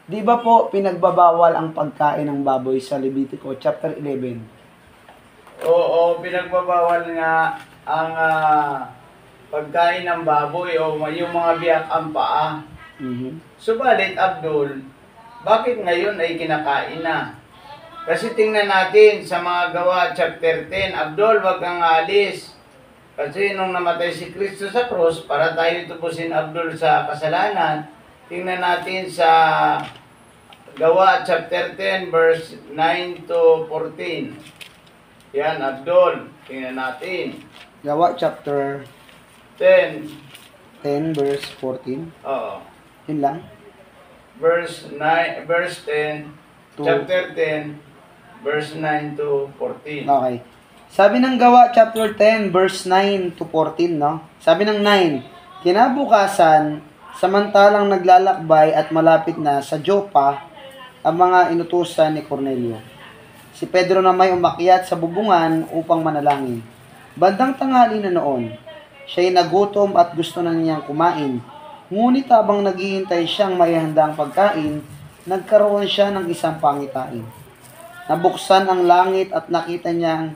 Di ba po pinagbabawal ang pagkain ng baboy sa Levitico chapter 11? Oo, pinagbabawal nga ang pagkain ng baboy o yung mga biyak ang paa. Subalit, Abdul, bakit ngayon ay kinakain na? Kasi tingnan natin sa mga gawa chapter 10, Abdul, wag kang alis. Kasi nung namatay si Kristo sa cross, para tayo tubusin, Abdul, sa kasalanan, tingnan natin sa gawa chapter 10 verse 9 to 14. Yan, Abdul, tingnan natin. Gawa chapter 10. 10 verse 14. Oo. Yun lang. Verse 10, chapter 10, verse 9 to 14. Okay. Sabi ng Gawa chapter 10 verse 9 to 14, no? Sabi ng 9, kinabukasan, samantalang naglalakbay at malapit na sa Joppa ang mga inutusan ni Cornelio. Si Pedro na may umakyat sa bubungan upang manalangin. Bandang tanghali na noon, siya'y nagutom at gusto na niyang kumain. Ngunit habang naghihintay siyang maihandang pagkain, nagkaroon siya ng isang pangitain. Nabuksan ang langit at nakita niyang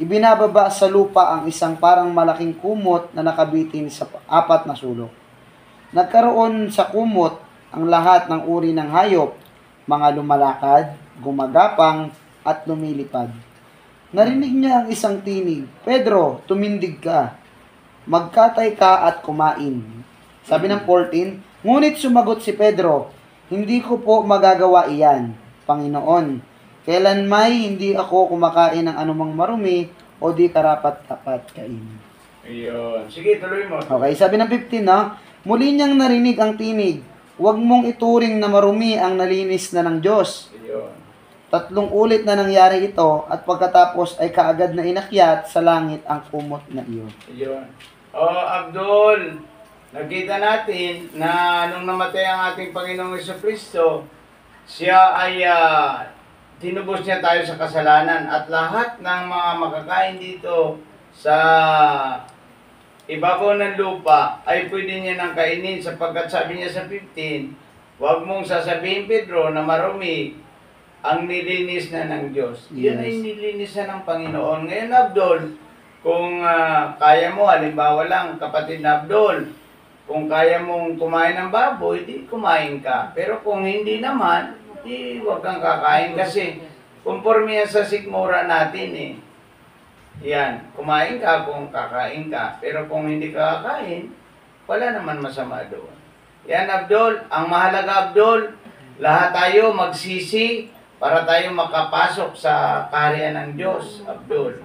ibinababa sa lupa ang isang parang malaking kumot na nakabitin sa 4 na sulok. Nagkaroon sa kumot ang lahat ng uri ng hayop, mga lumalakad, gumagapang, at lumilipad. Narinig niya ang isang tinig, Pedro, tumindig ka. Magkatay ka at kumain. Sabi ng 14, ngunit sumagot si Pedro, hindi ko po magagawa iyan, Panginoon. Kailan may hindi ako kumakain ng anumang marumi o di karapat-dapat kain. Ayun. Sige, tuloy mo. Okay, sabi ng 15, no? Muli niyang narinig ang tinig, huwag mong ituring na marumi ang nalinis na ng Diyos. Ayun. 3 ulit na nangyari ito at pagkatapos ay kaagad na inakyat sa langit ang kumot na iyon. Ayun. Abdul, nakita natin na nung namatay ang ating Panginoong Jesucristo, siya ay tinubos niya tayo sa kasalanan at lahat ng mga makakain dito sa ibabaw ng lupa ay pwede niya nang kainin sapagkat sabi niya sa 15, huwag mong sasabihin, Pedro, na marumi ang nilinis na ng Diyos. Yes. Yan ay nilinis na ng Panginoon. Ngayon, Abdul, kung kaya mo, halimbawa lang, kapatid na Abdul, kung kaya mong kumain ng baboy, di kumain ka. Pero kung hindi naman, di huwag kang kakain kasi conforme yan sa sikmura natin eh. Yan, kumain ka kung kakain ka. Pero kung hindi ka kakain, wala naman masama doon. Yan, Abdul. Ang mahalaga, Abdul, lahat tayo magsisi para tayo makapasok sa kaharian ng Diyos, Abdul.